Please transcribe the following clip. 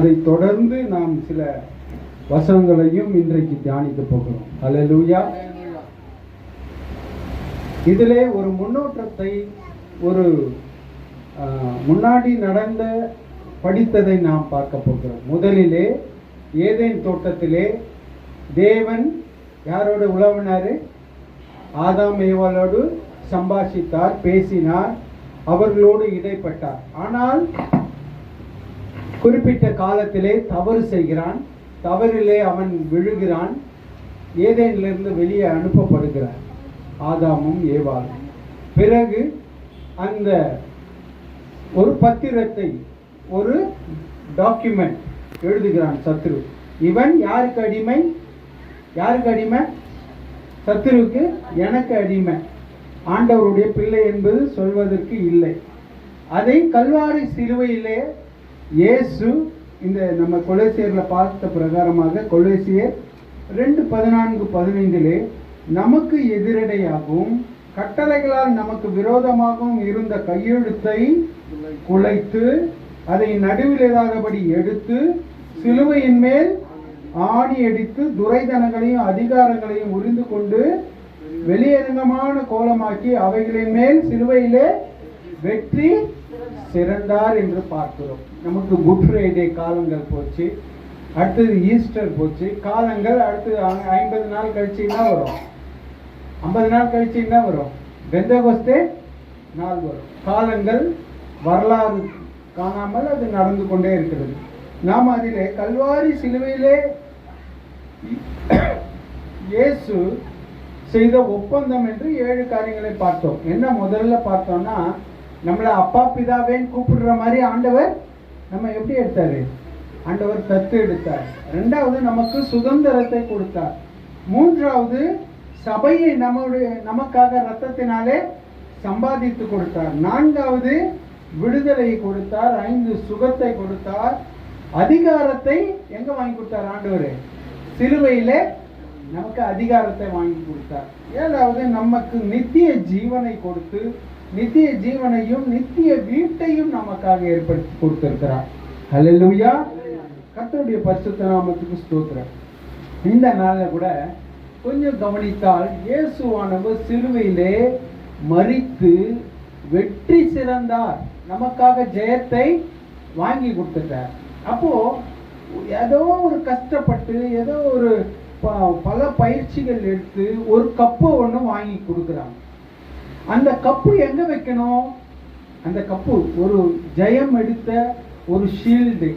அதை தொடர்ந்து நாம் சில வசனங்களையும் இன்றைக்கு தியானிக்க போகிறோம். அல்லேலூயா. இதிலே ஒரு முன்னோட்டத்தை, ஒரு முன்னாடி நடந்த படித்ததை நாம் பார்க்க போகிறோம். முதலிலே ஏதேன் தோட்டத்திலே தேவன் யாரோடு உலவினாரு? ஆதாம் ஏவாளோடு சம்பாஷித்தார், பேசினார், அவர்களோடு இடைப்பட்டார். ஆனால் குறிப்பிட்ட காலத்திலே தவறு செய்கிறான். தவறிலே அவன் விழுகிறான். ஏதேனிலிருந்து வெளியே அனுப்பப்படுகிறார் ஆதாமும் ஏவாளும். பிறகு அந்த ஒரு பத்திரத்தை, ஒரு டாக்குமெண்ட் எழுதுகிறான் சத்ரு. இவன் யாருக்கு அடிமை? யாருக்கு அடிமை? சத்ருவுக்கு. எனக்கு அடிமை. ஆண்டவருடைய பிள்ளை என்பது சொல்வதற்கு இல்லை. அதை கல்வாரி சிலுவையிலே இயேசு, இந்த நம்ம கொலோசியர்ல பார்த்த பிரகாரமாக கொலோசியர் 2:14-15 நமக்கு எதிரடையாகவும் கட்டளைகளால் நமக்கு விரோதமாகவும் இருந்த கையெழுத்தை குலைத்து அதை நடுவில் இல்லாதபடி எடுத்து சிலுவையின் மேல் ஆணி அடித்து துரைதனங்களையும் அதிகாரங்களையும் உரிந்து கொண்டு வெளியரங்கமான கோலமாக்கி அவைகளின் மேல் சிலுவையிலே வெற்றி சிறந்தார் என்று பார்க்கிறோம். நமக்கு குட் ஃப்ரைடே காலங்கள் போச்சு, அடுத்தது ஈஸ்டர் போச்சு, காலங்கள் அடுத்து 50 நாள் கழிச்சு என்ன வரும்? 50 நாள் கழிச்சு என்ன வரும்? பெந்தேகோஸ்தே நாள் வரும். காலங்கள் வரலாறு காணாமல் அது நடந்து கொண்டே இருக்கிறது. நாம் அதிலே கல்வாரி சிலுவையிலே இயேசு செய்த ஒப்பந்தம் என்று 7 காரியங்களை பார்த்தோம். என்ன முதல்ல பார்த்தோம்னா, நம்மளை அப்பா பிதாவேன்னு கூப்பிடுற மாதிரி ஆண்டவர் நம்ம எப்படி எடுத்தாரு? ஆண்டவர் தத்து எடுத்தார். 2வது நமக்கு சுதந்திரத்தை கொடுத்தார். 3வது சபையை நமக்காக ரத்தத்தினாலே சம்பாதித்து கொடுத்தார். 4வது விடுதலையை கொடுத்தார். 5 சுகத்தை கொடுத்தார். அதிகாரத்தை எங்க வாங்கி கொடுத்தார்? ஆண்டவர் சிலுவையிலே நமக்கு அதிகாரத்தை வாங்கி கொடுத்தார். 7வது நமக்கு நித்திய ஜீவனை கொடுத்து நித்திய ஜீவனையும் நித்திய வீட்டையும் நமக்காக ஏற்படுத்தி கொடுத்திருக்கிறார். ஹல்லேலூயா. கர்த்தருடைய பரிசுத்த நாமத்துக்கு ஸ்தோத்திரம். இந்த நாளில் கூட கொஞ்சம் கவனித்தால் இயேசுவானவர் சிலுவையிலே மரித்து வெற்றி சிறந்தார், நமக்காக ஜெயத்தை வாங்கி கொடுத்துட்டார். அப்போ ஏதோ ஒரு கஷ்டப்பட்டு ஏதோ ஒரு பல பயிற்சிகள் எடுத்து ஒரு கப்பு ஒன்று வாங்கி கொடுக்குறாங்க. அந்த கப்பு எங்க வைக்கணும்? அந்த கப்பு ஒரு ஜெயம் எடுத்த ஒரு ஷீல்டு,